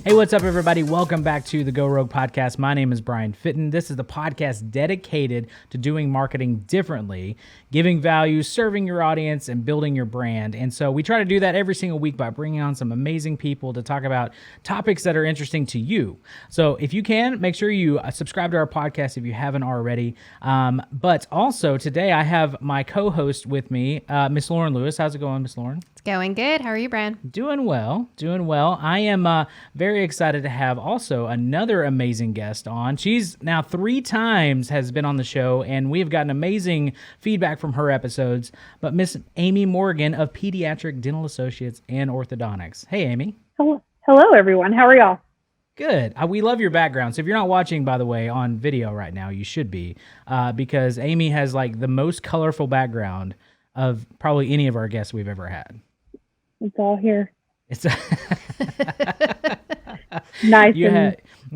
Hey, what's up, everybody? Welcome back to the Go Rogue Podcast. My name is Brian Fitton. This is the podcast dedicated to doing marketing differently, giving value, serving your audience, and building your brand. And so we try to do that every single week by bringing on some amazing people to talk about topics that are interesting to you. So if you can, make sure you subscribe to our podcast if you haven't already. But also today I have my co-host with me, Miss Lauren Lewis. How's it going, Miss Lauren? It's going good. How are you, Brian? Doing well. I am very excited to have also another amazing guest on. She's now 3 times has been on the show, and we have gotten amazing feedback from her episodes. But Miss Amy Morgan of Pediatric Dental Associates and Orthodontics. Hey, Amy. Hello, everyone. How are y'all? Good. We love your background. So if you're not watching, by the way, on video right now, you should be, because Amy has like the most colorful background of probably any of our guests we've ever had. It's all here. It's nice. You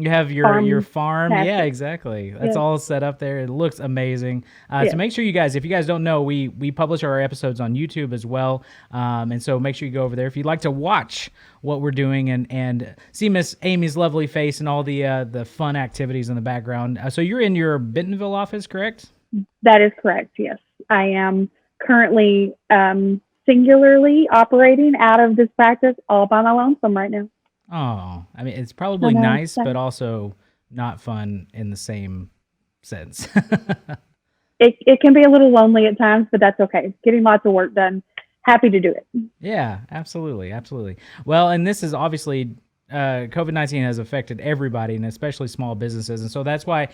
have your farm. Happy. Yeah, exactly. That's all set up there. It looks amazing. So make sure you guys, if you guys don't know, we publish our episodes on YouTube as well. And so make sure you go over there if you'd like to watch what we're doing and see Miss Amy's lovely face and all the fun activities in the background. So you're in your Bentonville office, correct? That is correct. Yes, I am currently singularly operating out of this practice all by my lonesome right now. Oh, I mean, it's probably nice, but also not fun in the same sense. It can be a little lonely at times, but that's okay. Getting lots of work done. Happy to do it. Yeah, absolutely. Well, and this is obviously COVID-19 has affected everybody, and especially small businesses. And so that's why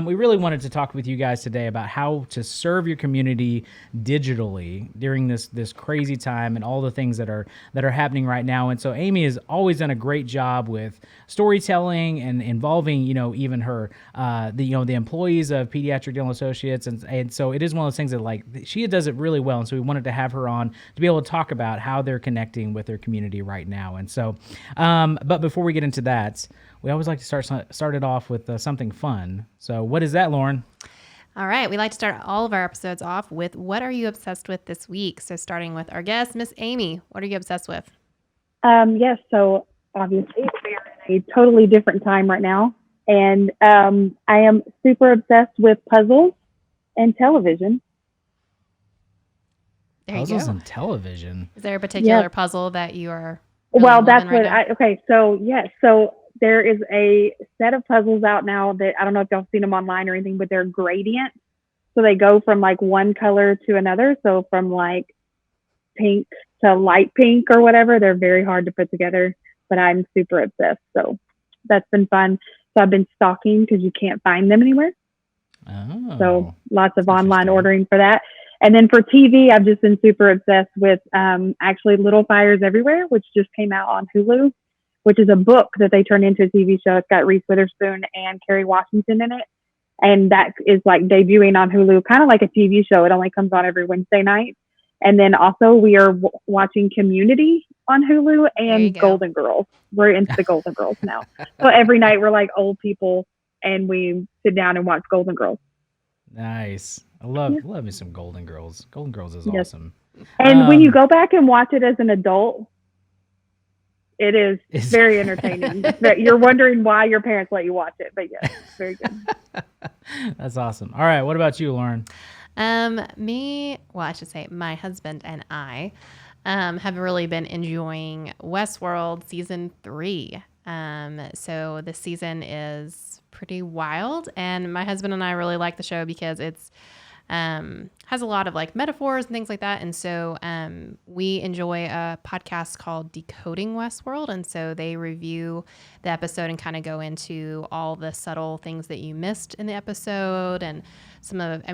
we really wanted to talk with you guys today about how to serve your community digitally during this crazy time and all the things that are happening right now. And so Amy has always done a great job with storytelling and involving, even her, the employees of Pediatric Dental Associates. And so it is one of those things that like she does it really well. And so we wanted to have her on to be able to talk about how they're connecting with their community right now. And so, but before we get into that, we always like to start it off with something fun. So what is that, Lauren? All right. We like to start all of our episodes off with what are you obsessed with this week? So starting with our guest, Miss Amy, what are you obsessed with? Yes. So obviously we're in a totally different time right now. And I am super obsessed with puzzles and television. Puzzles and television. Is there a particular puzzle that you are well, that's what So there is a set of puzzles out now that I don't know if y'all seen them online or anything, but they're gradient. So they go from like one color to another. So from like pink to light pink or whatever. They're very hard to put together, but I'm super obsessed. So that's been fun. So I've been stalking because you can't find them anywhere. Oh, so lots of online ordering for that. And then for TV, I've just been super obsessed with actually Little Fires Everywhere, which just came out on Hulu, which is a book that they turned into a TV show. It's got Reese Witherspoon and Kerry Washington in it. And that is like debuting on Hulu, kind of like a TV show. It only comes on every Wednesday night. And then also we are watching Community on Hulu and Golden Girls. We're into the Golden Girls now. So every night we're like old people and we sit down and watch Golden Girls. Nice. I love me some Golden Girls. Golden Girls is awesome. And when you go back and watch it as an adult, it's very entertaining. You're wondering why your parents let you watch it, but yes, it's very good. That's awesome. All right, what about you, Lauren? I should say my husband and I have really been enjoying Westworld season 3. So this season is pretty wild, and my husband and I really like the show because it's has a lot of like metaphors and things like that. And so we enjoy a podcast called Decoding Westworld. And so they review the episode and kind of go into all the subtle things that you missed in the episode and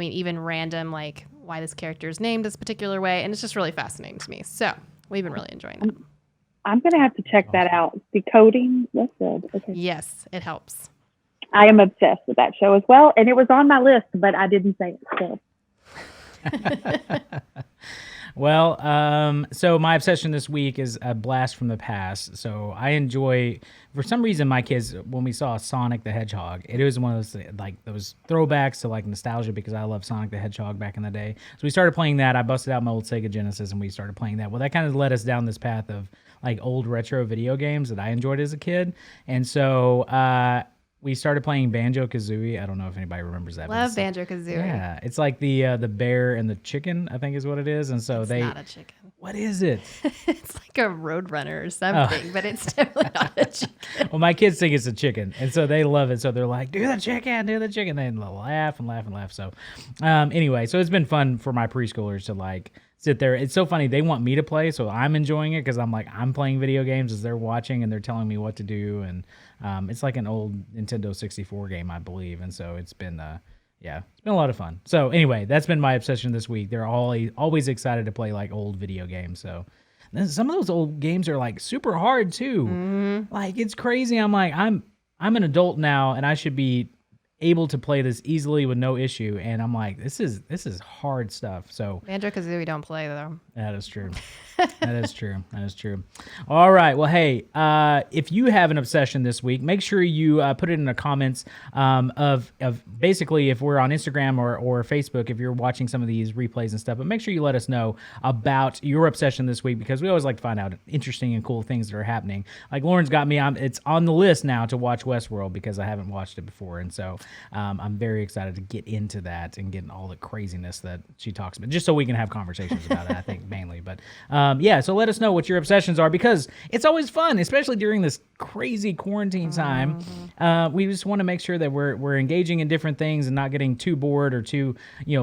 even random, like why this character is named this particular way. And it's just really fascinating to me. So we've been really enjoying it. I'm going to have to check that out. Decoding Westworld. Okay. Yes, it helps. I am obsessed with that show as well. And it was on my list, but I didn't say it. So. Well, so my obsession this week is a blast from the past. So I enjoy, for some reason, my kids, when we saw Sonic the Hedgehog, it was one of those like those throwbacks to like nostalgia because I love Sonic the Hedgehog back in the day. So we started playing that. I busted out my old Sega Genesis and we started playing that. Well, that kind of led us down this path of like old retro video games that I enjoyed as a kid. And so we started playing Banjo-Kazooie. I don't know if anybody remembers that. Love Banjo-Kazooie. Yeah, it's like the bear and the chicken, I think is what it is. And so It's not a chicken. what is it? It's like a roadrunner or something, but it's definitely not a chicken. Well, my kids think it's a chicken, and so they love it. So they're like, do the chicken, do the chicken. They laugh and laugh and laugh. So anyway, so it's been fun for my preschoolers to like sit there. It's so funny. They want me to play, so I'm enjoying it because I'm like, I'm playing video games as they're watching and they're telling me what to do. And it's like an old Nintendo 64 game, I believe. And so it's been, yeah, it's been a lot of fun. So anyway, that's been my obsession this week. They're always excited to play like old video games. So then some of those old games are like super hard too. Like it's crazy. I'm like, I'm an adult now and I should be able to play this easily with no issue. And I'm like, this is hard stuff. So Banjo-Kazooie don't play though. that is true. That is true. That is true. All right. Well, hey, if you have an obsession this week, make sure you put it in the comments of basically if we're on Instagram or Facebook, if you're watching some of these replays and stuff, but make sure you let us know about your obsession this week because we always like to find out interesting and cool things that are happening. Like Lauren's got me on, it's on the list now to watch Westworld because I haven't watched it before. And so I'm very excited to get into that and get all the craziness that she talks about, just so we can have conversations about it, I think mainly. But yeah, so let us know what your obsessions are because it's always fun, especially during this crazy quarantine time. We just want to make sure that we're engaging in different things and not getting too bored or too,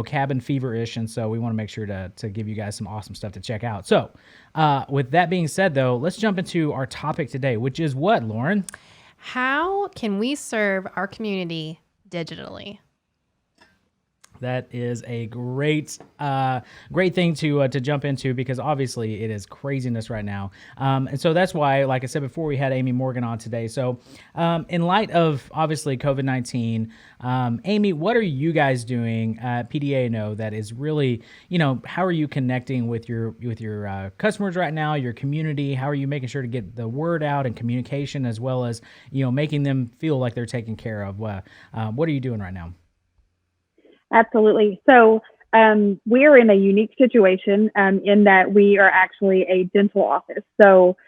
cabin fever-ish. And so we want to make sure to give you guys some awesome stuff to check out. So with that being said, though, let's jump into our topic today, which is what, Lauren? How can we serve our community digitally? That is a great thing to jump into because obviously it is craziness right now. And so that's why, like I said before, we had Amy Morgan on today. So in light of obviously COVID-19, Amy, what are you guys doing at PDA Know that is really, how are you connecting with your customers right now, your community? How are you making sure to get the word out and communication as well as, making them feel like they're taken care of? What are you doing right now? Absolutely. So we are in a unique situation in that we are actually a dental office. So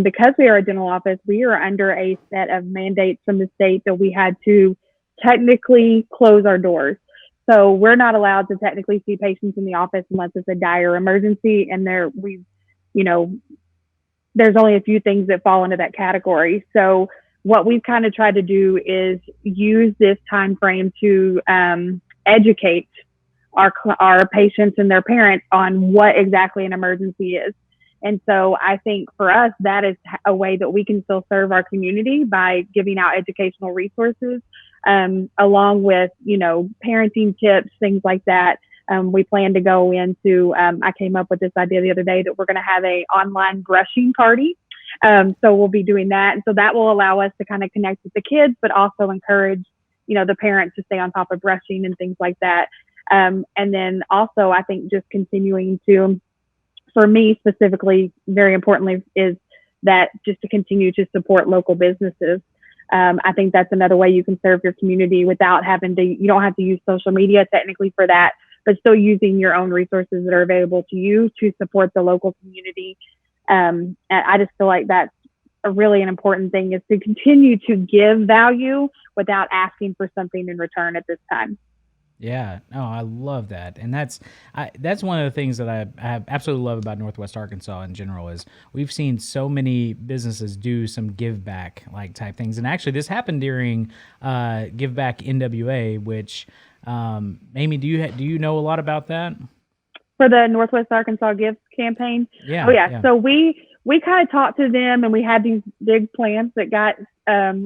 because we are a dental office, we are under a set of mandates from the state that we had to technically close our doors. So we're not allowed to technically see patients in the office unless it's a dire emergency. And there's only a few things that fall into that category. So what we've kind of tried to do is use this time frame to educate our patients and their parents on what exactly an emergency is. And so I think for us, that is a way that we can still serve our community by giving out educational resources, along with, parenting tips, things like that. We plan to go into, I came up with this idea the other day that we're going to have a online brushing party. So we'll be doing that. And so that will allow us to kind of connect with the kids, but also encourage the parents to stay on top of brushing and things like that. And then also, I think just continuing to, for me specifically, very importantly, is that just to continue to support local businesses. I think that's another way you can serve your community without you don't have to use social media technically for that, but still using your own resources that are available to you to support the local community. And I just feel like that's an important thing is to continue to give value without asking for something in return at this time. Yeah, no, I love that. And that's one of the things that I absolutely love about Northwest Arkansas in general is we've seen so many businesses do some give back like type things. And actually this happened during Give Back NWA, which Amy, do you know a lot about that? For the Northwest Arkansas Give campaign? Yeah. Oh yeah. So we kind of talked to them and we had these big plans that got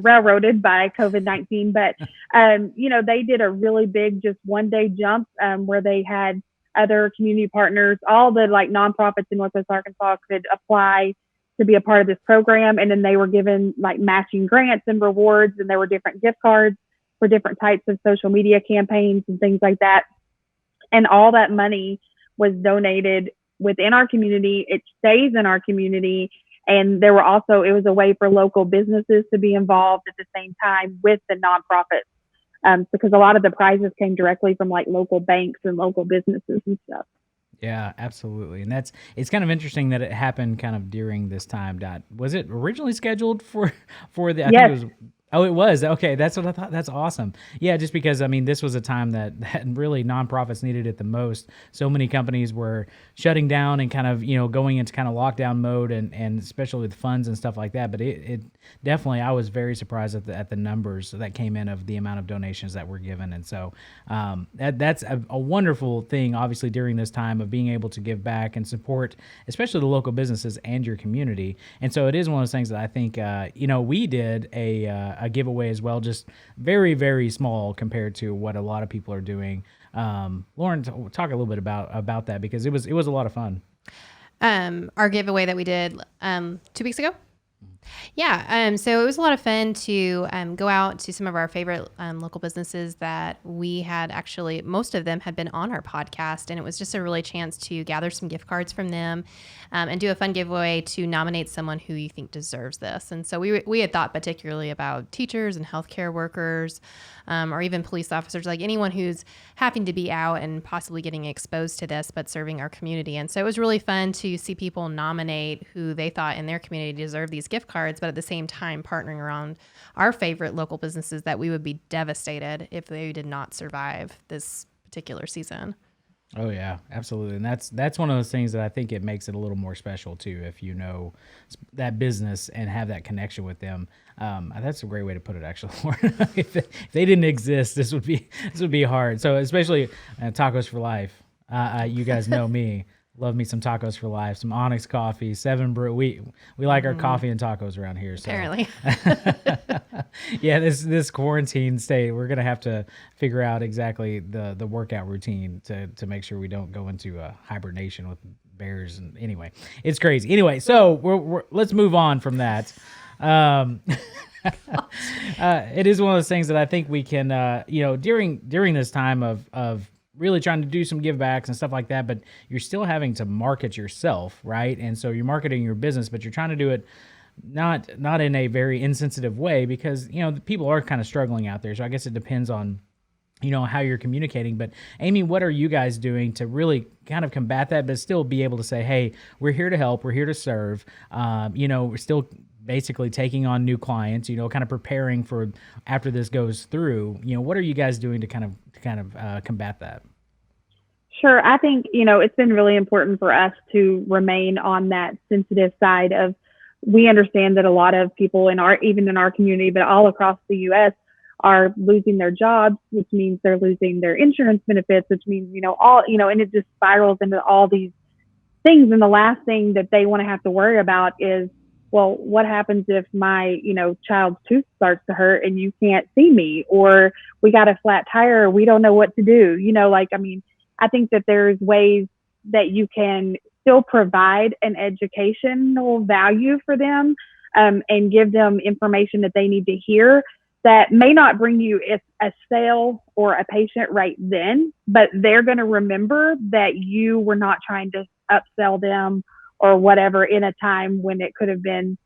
railroaded by COVID-19, but they did a really big just one day jump where they had other community partners, all the like nonprofits in Northwest Arkansas could apply to be a part of this program. And then they were given like matching grants and rewards, and there were different gift cards for different types of social media campaigns and things like that. And all that money was donated within our community. It stays in our community. And there were also, it was a way for local businesses to be involved at the same time with the nonprofits. Because a lot of the prizes came directly from like local banks and local businesses and stuff. Yeah, absolutely. And it's kind of interesting that it happened kind of during this time. Was it originally scheduled for the, I think Yes. it was, oh, it was. Okay, that's what I thought. That's awesome. Yeah, just because, I mean, this was a time that really nonprofits needed it the most. So many companies were shutting down and kind of, going into kind of lockdown mode and especially with funds and stuff like that. But it definitely, I was very surprised at the numbers that came in of the amount of donations that were given. And so that's a wonderful thing, obviously, during this time of being able to give back and support, especially the local businesses and your community. And so it is one of those things that I think, we did a giveaway as well, just very, very small compared to what a lot of people are doing. Lauren, talk a little bit about that, because it was a lot of fun. Our giveaway that we did 2 weeks ago. Yeah. So it was a lot of fun to go out to some of our favorite local businesses that we had actually, most of them had been on our podcast. And it was just a really chance to gather some gift cards from them and do a fun giveaway to nominate someone who you think deserves this. And so we had thought particularly about teachers and healthcare workers or even police officers, like anyone who's having to be out and possibly getting exposed to this, but serving our community. And so it was really fun to see people nominate who they thought in their community deserved these gift cards, but at the same time partnering around our favorite local businesses that we would be devastated if they did not survive this particular season. Oh yeah, absolutely. And that's one of those things that I think it makes it a little more special too, if you know that business and have that connection with them. That's a great way to put it, actually, Lauren. If they didn't exist, this would be hard. So especially Tacos for Life. You guys know me. Love me some Tacos for Life, some Onyx coffee, 7 Brew. We like our coffee and tacos around here. So. Apparently. Yeah, this quarantine state, we're gonna have to figure out exactly the workout routine to make sure we don't go into a hibernation with bears. And anyway, it's crazy. Anyway, so let's move on from that. It is one of those things that I think we can, during this time of really trying to do some give backs and stuff like that, but you're still having to market yourself, right? And so you're marketing your business, but you're trying to do it not in a very insensitive way, because the people are kind of struggling out there. So I guess it depends on how you're communicating. But Amy, what are you guys doing to really kind of combat that, but still be able to say, hey, we're here to help, we're here to serve, we're still basically taking on new clients, kind of preparing for after this goes through, what are you guys doing to kind of combat that? Sure. I think, it's been really important for us to remain on that sensitive side of, we understand that a lot of people even in our community, but all across the U.S. are losing their jobs, which means they're losing their insurance benefits, which means, and it just spirals into all these things. And the last thing that they want to have to worry about is, well, what happens if my, child's tooth starts to hurt and you can't see me, or we got a flat tire, we don't know what to do. I think that there's ways that you can still provide an educational value for them and give them information that they need to hear that may not bring you a sale or a patient right then, but they're going to remember that you were not trying to upsell them or whatever in a time when it could have been,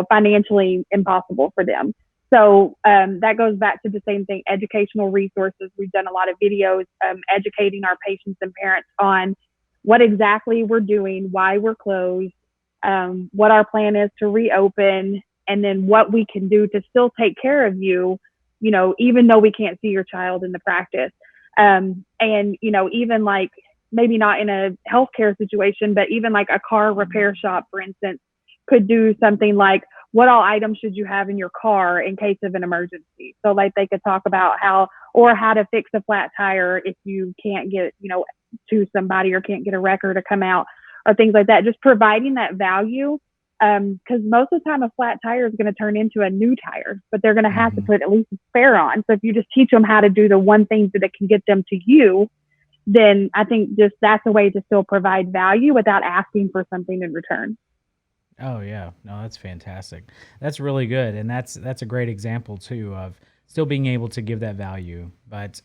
financially impossible for them. So that goes back to the same thing, educational resources. We've done a lot of videos educating our patients and parents on what exactly we're doing, why we're closed, what our plan is to reopen, and then what we can do to still take care of you, even though we can't see your child in the practice. And, even like maybe not in a healthcare situation, but even like a car repair shop, for instance, could do something like, what all items should you have in your car in case of an emergency? So like they could talk about how to fix a flat tire if you can't get, to somebody or can't get a wrecker to come out or things like that. Just providing that value. Because most of the time a flat tire is going to turn into a new tire, but they're going to have to put at least a spare on. So if you just teach them how to do the one thing that can get them to you, then I think just that's a way to still provide value without asking for something in return. Oh yeah, no, that's fantastic. That's really good, and that's a great example too of still being able to give that value, but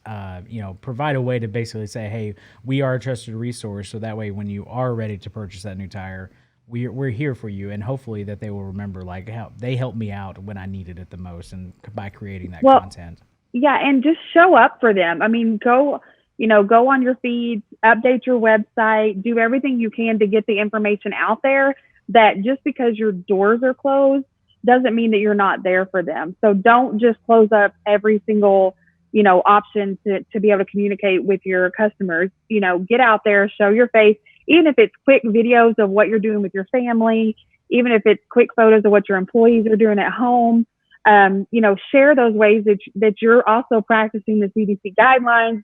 provide a way to basically say, hey, we are a trusted resource, so that way when you are ready to purchase that new tire, we're here for you, and hopefully that they will remember like how they helped me out when I needed it the most, and by creating that content. Yeah, and just show up for them. I mean, go on your feeds, update your website, do everything you can to get the information out there, that just because your doors are closed doesn't mean that you're not there for them. So don't just close up every single, option to be able to communicate with your customers. Get out there, show your face, even if it's quick videos of what you're doing with your family, even if it's quick photos of what your employees are doing at home. Share those ways that you're also practicing the CDC guidelines.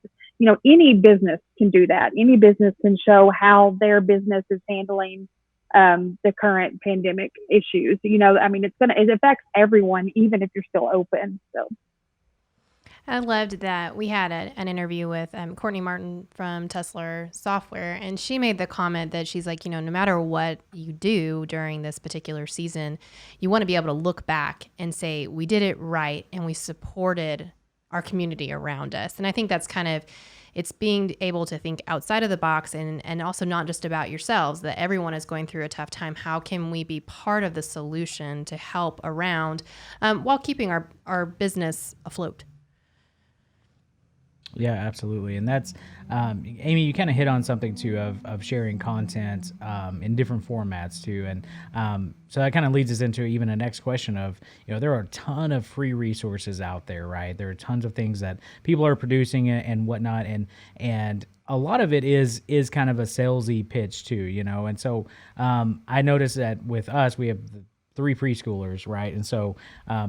Any business can do that. Any business can show how their business is handling the current pandemic issues. It affects everyone, even if you're still open. So I loved that we had an interview with Courtney Martin from Tesla Software, and she made the comment that she's like, no matter what you do during this particular season, you want to be able to look back and say, we did it right and we supported our community around us. And I think that's kind of, it's being able to think outside of the box and also not just about yourselves, that everyone is going through a tough time. How can we be part of the solution to help around while keeping our business afloat? Yeah, absolutely. And that's, Amy, you kind of hit on something too of sharing content in different formats too. And so that kind of leads us into even a next question of, there are a ton of free resources out there, right? There are tons of things that people are producing and whatnot. And a lot of it is kind of a salesy pitch too, And so I noticed that with us, we have 3 preschoolers, right? And so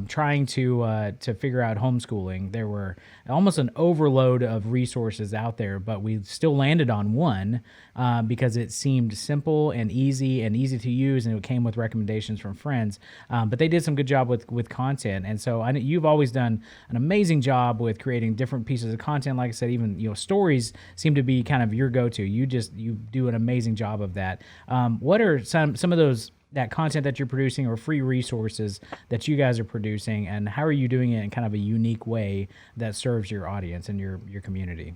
trying to figure out homeschooling, there were almost an overload of resources out there, but we still landed on one because it seemed simple and easy to use, and it came with recommendations from friends. But they did some good job with content, and so you've always done an amazing job with creating different pieces of content. Like I said, even stories seem to be kind of your go-to. You do an amazing job of that. What are some of those? That content that you're producing or free resources that you guys are producing, and how are you doing it in kind of a unique way that serves your audience and your community?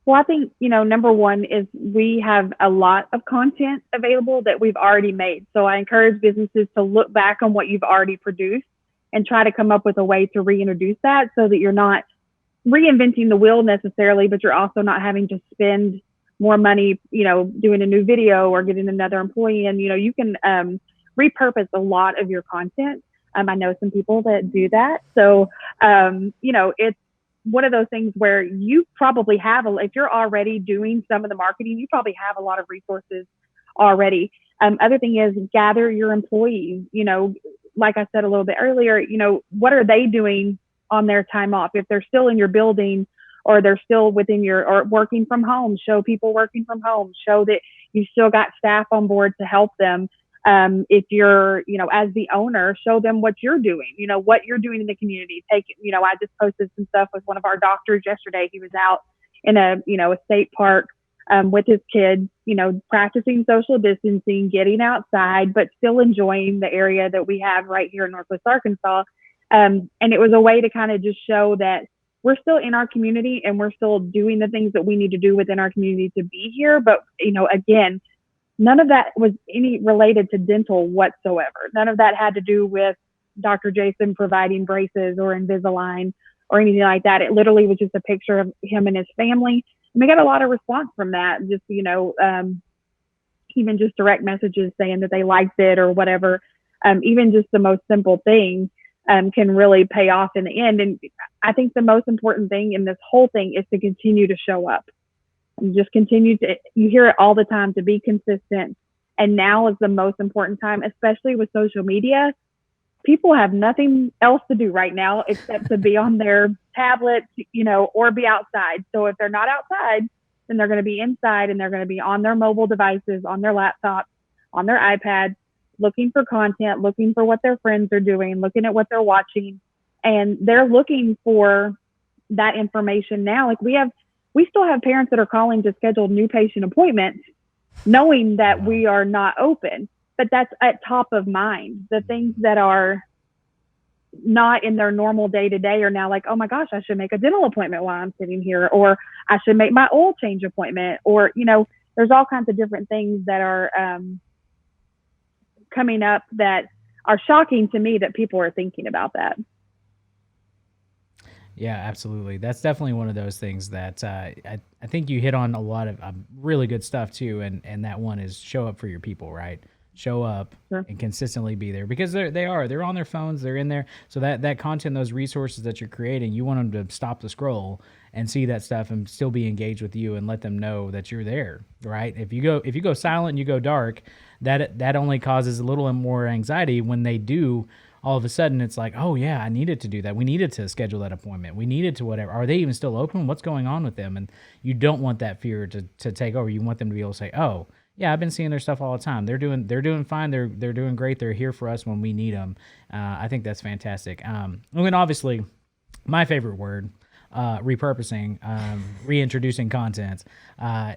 Well, I think, number one is we have a lot of content available that we've already made. So I encourage businesses to look back on what you've already produced and try to come up with a way to reintroduce that, so that you're not reinventing the wheel necessarily, but you're also not having to spend more money, doing a new video or getting another employee. And, you can repurpose a lot of your content. I know some people that do that. So, it's one of those things where you probably have, if you're already doing some of the marketing, you probably have a lot of resources already. Other thing is gather your employees, like I said a little bit earlier, what are they doing on their time off? If they're still in your building, or they're still or working from home, show people working from home, show that you still got staff on board to help them. If you're, as the owner, show them what you're doing, what you're doing in the community. I just posted some stuff with one of our doctors yesterday. He was out in a state park with his kids, practicing social distancing, getting outside, but still enjoying the area that we have right here in Northwest Arkansas. And it was a way to kind of just show that we're still in our community and we're still doing the things that we need to do within our community to be here. But, again, none of that was any related to dental whatsoever. None of that had to do with Dr. Jason providing braces or Invisalign or anything like that. It literally was just a picture of him and his family. And we got a lot of response from that. Just, even just direct messages saying that they liked it or whatever. Even just the most simple thing can really pay off in the end. And I think the most important thing in this whole thing is to continue to show up and just continue you hear it all the time, to be consistent. And now is the most important time, especially with social media. People have nothing else to do right now except to be on their tablets, or be outside. So if they're not outside, then they're going to be inside, and they're going to be on their mobile devices, on their laptops, on their iPads, looking for content, looking for what their friends are doing, looking at what they're watching. And they're looking for that information now. Like we still have parents that are calling to schedule new patient appointments, knowing that we are not open, but that's at top of mind. The things that are not in their normal day to day are now like, oh my gosh, I should make a dental appointment while I'm sitting here, or I should make my oil change appointment, or, there's all kinds of different things that are coming up that are shocking to me that people are thinking about that. Yeah, absolutely. That's definitely one of those things that I think you hit on a lot of really good stuff too, and that one is show up for your people, right? Show up Sure. and consistently be there, because they're on their phones, they're in there. So that content, those resources that you're creating, you want them to stop the scroll and see that stuff and still be engaged with you and let them know that you're there, right? If you go silent and you go dark, that only causes a little more anxiety when they do. All of a sudden it's like, oh yeah, I needed to do that. We needed to schedule that appointment. We needed to whatever. Are they even still open? What's going on with them? And you don't want that fear to take over. You want them to be able to say, oh yeah, I've been seeing their stuff all the time. They're doing fine. They're doing great. They're here for us when we need them. I think that's fantastic. And then obviously my favorite word, repurposing, reintroducing content,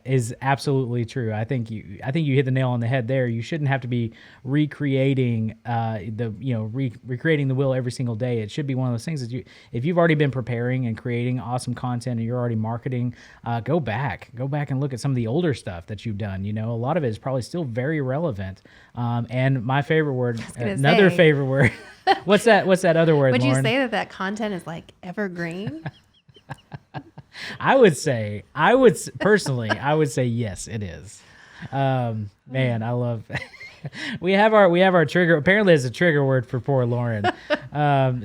is absolutely true. I think you hit the nail on the head there. You shouldn't have to be recreating recreating the wheel every single day. It should be one of those things that if you've already been preparing and creating awesome content and you're already marketing, go back and look at some of the older stuff that you've done. A lot of it is probably still very relevant. And my favorite word, favorite word. What's that other word, Would Lauren? you say that content is like evergreen? I would say yes, it is. Man, I love. we have our trigger. Apparently, it's a trigger word for poor Lauren.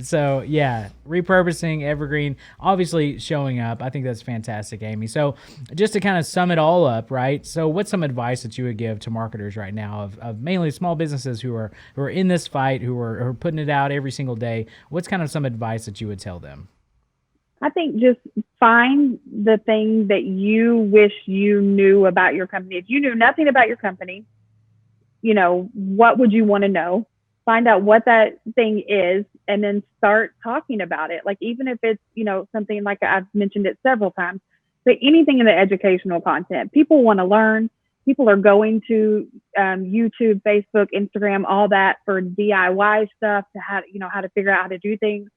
So yeah, repurposing, evergreen, obviously showing up. I think that's fantastic, Amy. So just to kind of sum it all up, right? So what's some advice that you would give to marketers right now of mainly small businesses who are in this fight, who are putting it out every single day? What's kind of some advice that you would tell them? I think just find the thing that you wish you knew about your company. If you knew nothing about your company, what would you want to know? Find out what that thing is and then start talking about it. Like, even if it's, something like I've mentioned it several times, but anything in the educational content, people want to learn. People are going to YouTube, Facebook, Instagram, all that for DIY stuff to how to figure out how to do things.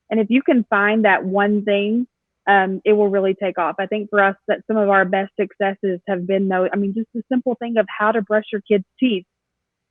And if you can find that one thing, it will really take off. I think for us that some of our best successes have been just the simple thing of how to brush your kids' teeth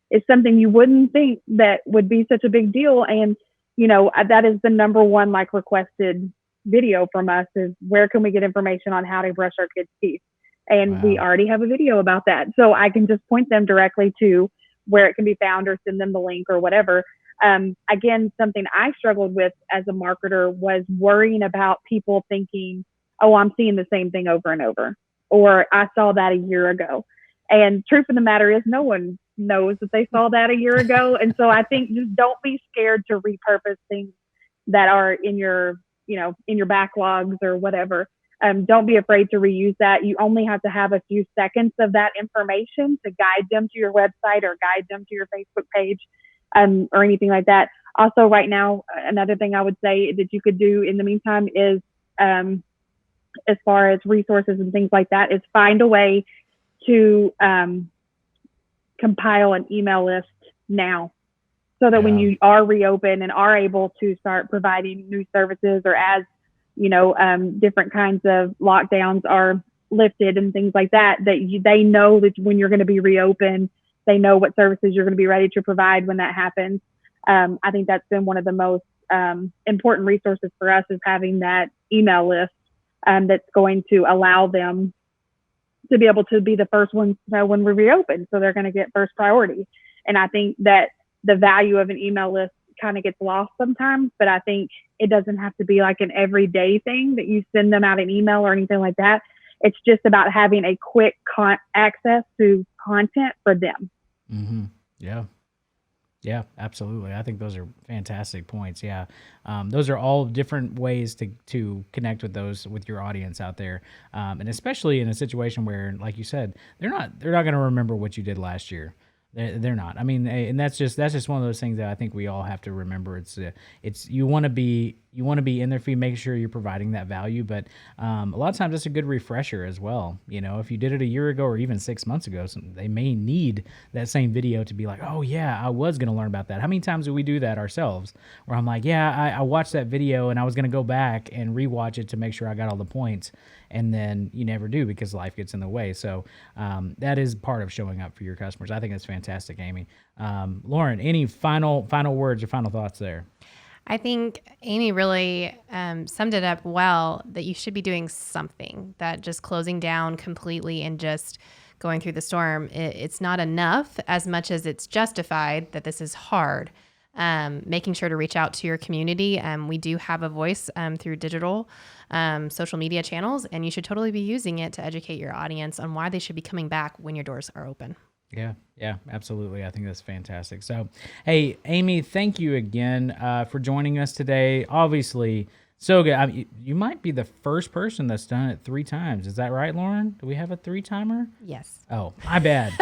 is something you wouldn't think that would be such a big deal. And, that is the number one, requested video from us is where can we get information on how to brush our kids' teeth? And Wow. We already have a video about that. So I can just point them directly to where it can be found or send them the link or whatever. Again, something I struggled with as a marketer was worrying about people thinking, oh, I'm seeing the same thing over and over, or I saw that a year ago. And truth of the matter is no one knows that they saw that a year ago. And so I think just don't be scared to repurpose things that are in your backlogs or whatever. Don't be afraid to reuse that. You only have to have a few seconds of that information to guide them to your website or guide them to your Facebook page. Or anything like that. Also, right now, another thing I would say that you could do in the meantime is, as far as resources and things like that, is find a way to compile an email list now, so that when you are reopened and are able to start providing new services, or as different kinds of lockdowns are lifted and things like that, they know that when you're going to be reopened. They know what services you're going to be ready to provide when that happens. I think that's been one of the most important resources for us, is having that email list that's going to allow them to be able to be the first ones to know when we reopen. So they're going to get first priority. And I think that the value of an email list kind of gets lost sometimes, but I think it doesn't have to be like an everyday thing that you send them out an email or anything like that. It's just about having a quick access to content for them. Mm-hmm. Yeah, absolutely. I think those are fantastic points. Yeah. Those are all different ways to connect with your audience out there. And especially in a situation where, like you said, they're not going to remember what you did last year. They're not. I mean, and that's just one of those things that I think we all have to remember. It's you want to be you want to be in their feed, making sure you're providing that value. But a lot of times it's a good refresher as well. You know, if you did it a year ago or even 6 months ago, they may need that same video to be like, oh yeah, I was going to learn about that. How many times do we do that ourselves? Where I'm like, yeah, I watched that video and I was going to go back and rewatch it to make sure I got all the points. And then you never do because life gets in the way. So that is part of showing up for your customers. I think that's fantastic, Amy. Lauren, any final words or final thoughts there? I think Amy really summed it up well, that you should be doing something, that just closing down completely and just going through the storm, it's not enough as much as it's justified that this is hard. Making sure to reach out to your community. We do have a voice through digital social media channels, and you should totally be using it to educate your audience on why they should be coming back when your doors are open. Yeah, absolutely. I think that's fantastic. So, hey, Amy, thank you again for joining us today. Obviously, so good. I mean, you might be the first person that's done it 3 times. Is that right, Lauren? Do we have a 3-timer? Yes. Oh, my bad.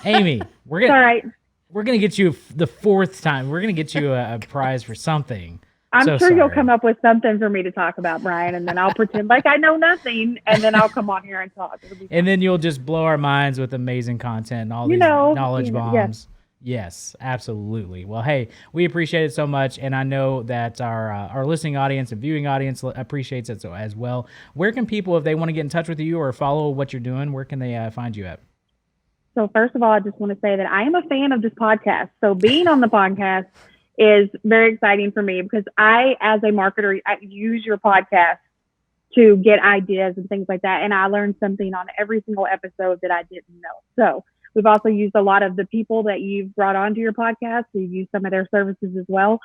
Amy, All right. we're gonna get you the 4th time. We're gonna get you a prize for something. I'm So sure you'll sorry. come up with something for me to talk about, Brian, and then I'll pretend like I know nothing, and then I'll come on here and talk. It'll be And then you'll just blow our minds with amazing content and all You these know, knowledge you know, bombs. Yes, absolutely. Well, hey, we appreciate it so much, and I know that our listening audience and viewing audience appreciates it so as well. Where can people, if they want to get in touch with you or follow what you're doing, where can they find you at? So first of all, I just want to say that I am a fan of this podcast. So being on the podcast is very exciting for me because I, as a marketer, I use your podcast to get ideas and things like that. And I learned something on every single episode that I didn't know. So we've also used a lot of the people that you've brought onto your podcast. We've used some of their services as well.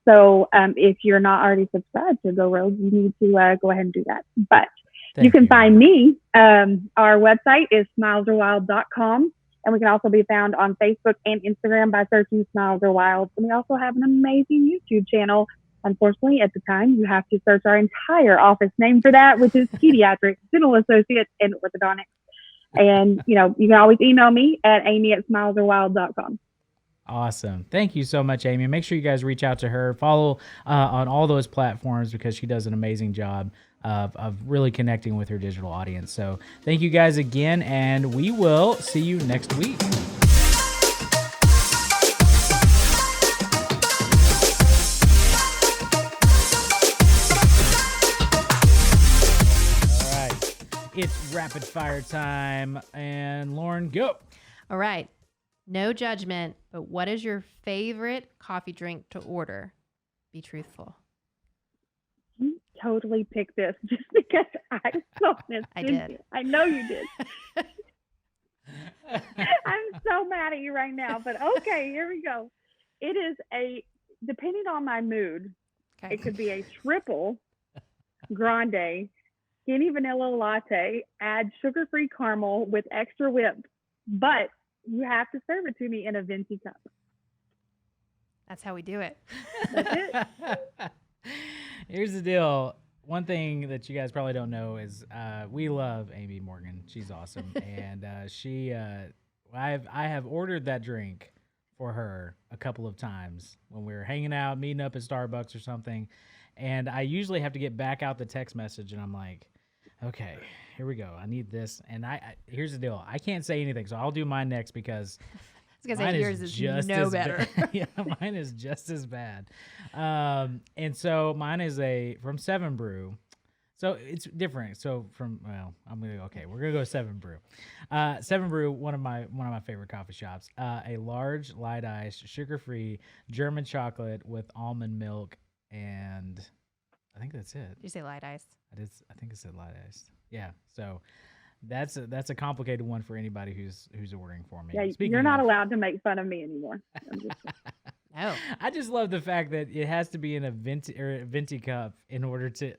So if you're not already subscribed to Go Rogue, you need to go ahead and do that. But you can find me. Our website is smilesarwild.com. And we can also be found on Facebook and Instagram by searching Smiles Are Wild. And we also have an amazing YouTube channel. Unfortunately, at the time, you have to search our entire office name for that, which is Pediatric Dental Associates and Orthodontics. And, you can always email me at amy@smilesarwild.com. Awesome. Thank you so much, Amy. Make sure you guys reach out to her. Follow on all those platforms because she does an amazing job of really connecting with her digital audience. So thank you guys again, and we will see you next week. All right. It's rapid fire time. And Lauren, go. All right. No judgment, but what is your favorite coffee drink to order? Be truthful. You totally picked this just because I saw this. I didn't did. you? I know you did. I'm so mad at you right now, but okay, here we go. It is depending on my mood, Okay. it could be a triple grande, skinny vanilla latte, add sugar-free caramel with extra whip, but you have to serve it to me in a venti cup. That's how we do it. That's it. Here's the deal. One thing that you guys probably don't know is we love Amy Morgan. She's awesome, and I have ordered that drink for her a couple of times when we were hanging out, meeting up at Starbucks or something, and I usually have to get back out the text message, and I'm like, okay, here we go. I need this, and here's the deal. I can't say anything, so I'll do mine next because I was going to say yours is just no as better. Yeah, mine is just as bad. And so mine is from Seven Brew. So it's different. So we're gonna go Seven Brew. Seven Brew, one of my favorite coffee shops. A large light iced, sugar-free German chocolate with almond milk, and I think that's it. Did you say light ice? I think it said light iced. Yeah. So that's a complicated one for anybody who's ordering for me. Yeah, Speaking you're not of- allowed to make fun of me anymore. I'm just- No. I just love the fact that it has to be in a venti cup in order to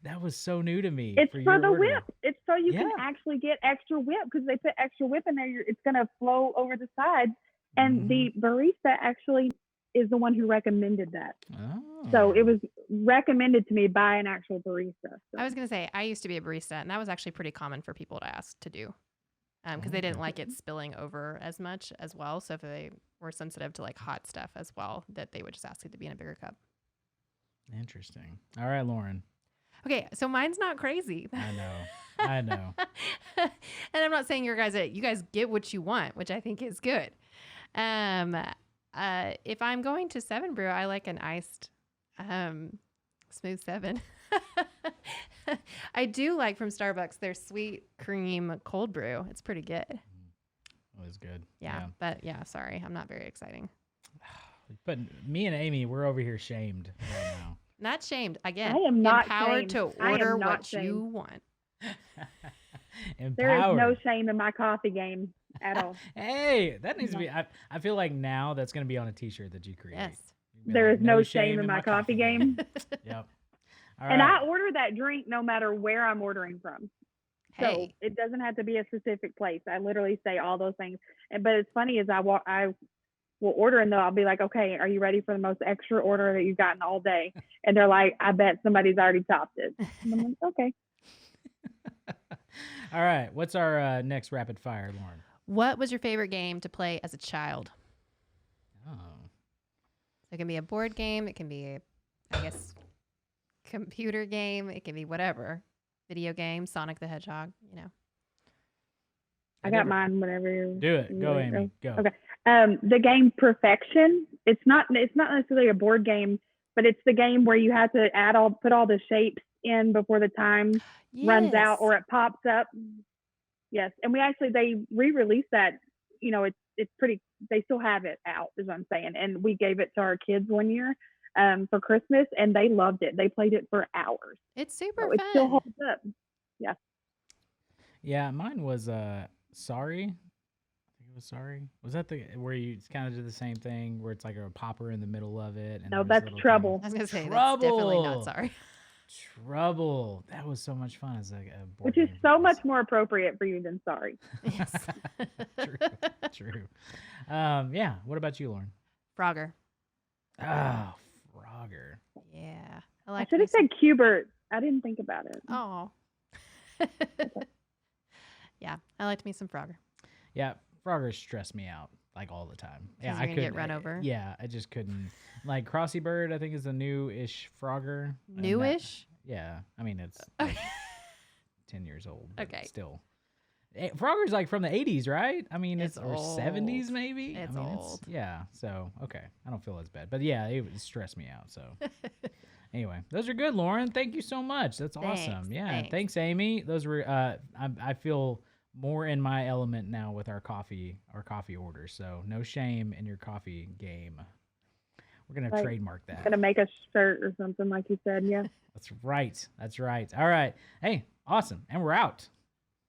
that was so new to me. It's for for your the order. whip. It's so you can Yeah. actually get extra whip because they put extra whip in there. It's going to flow over the sides. And the barista actually is the one who recommended that. So it was recommended to me by an actual barista. So. I was going to say, I used to be a barista, and that was actually pretty common for people to ask to do because they didn't like it spilling over as much as well. So if they were sensitive to hot stuff as well, that they would just ask it to be in a bigger cup. Interesting. All right, Lauren. Okay, so mine's not crazy. I know. I know. And I'm not saying you guys get what you want, which I think is good. If I'm going to Seven Brew, I like an iced smooth 7. I do like from Starbucks their sweet cream cold brew. It's pretty good. It was good. Yeah, but yeah, sorry, I'm not very exciting. But me and Amy, we're over here shamed right now. Not shamed. Again, I am not empowered shamed. to I am order not what you shamed. want. There is no Empowered. shame in my coffee game at all. Hey, that needs to be. I feel like now that's going to be on a T-shirt that you create. Yes. You'd be There like, is no shame in my coffee game. Yep. All And right. I order that drink no matter where I'm ordering from. So Hey, it doesn't have to be a specific place. I literally say all those things. But it's funny is I will order and I'll be like, okay, are you ready for the most extra order that you've gotten all day? And they're like, I bet somebody's already topped it. And I'm like, okay. All right. What's our next rapid fire, Lauren? what was your favorite game to play as a child? Oh, It can be a board game. It can be, I guess, computer game. It can be whatever. Video game, Sonic the Hedgehog, you know. I got mine whenever you're do it. Go, ready. Amy. Go. Okay. The game Perfection. It's not necessarily a board game, but it's the game where you have to put all the shapes in before the time runs out or it pops up. Yes. And they re-released that, you know, it's pretty, they still have it out is what I'm saying. And we gave it to our kids one year for Christmas and they loved it. They played it for hours. It's super So it fun. still holds up. Yeah, mine was Sorry. I think it was Sorry. Was that where you kind of do the same thing where it's like a popper in the middle of it? And No, there's that's little Trouble. I was going to say, that's definitely Trouble. not sorry. Trouble. That was so much fun as a board Which is game. so much more appropriate for you than Sorry. Yes. True. Yeah. What about you, Lauren? Frogger. Oh, Frogger. Yeah. I should have said Cubert. I didn't think about it. Oh. Yeah, I liked me some Frogger. Yeah, Frogger stressed me out like all the time. Yeah, you're I gonna couldn't get run over? Yeah, I just couldn't. Like Crossy Bird, I think is a new-ish Frogger. And Newish? yeah, I mean it's like 10 years old. But Okay. Still, Frogger's like from the 80s, right? I mean It's or old. 70s maybe. It's I mean, old. yeah. So okay, I don't feel as bad, but yeah, it stressed me out. So. Anyway, those are good, Lauren. Thank you so much. That's awesome. Thanks, Yeah, thanks. Amy. Those were. I feel more in my element now with our coffee orders. So no shame in your coffee game. We're gonna Right. trademark that. Gonna make a shirt or something like you said. Yeah. That's right. That's right. All right. Hey, awesome. And we're out.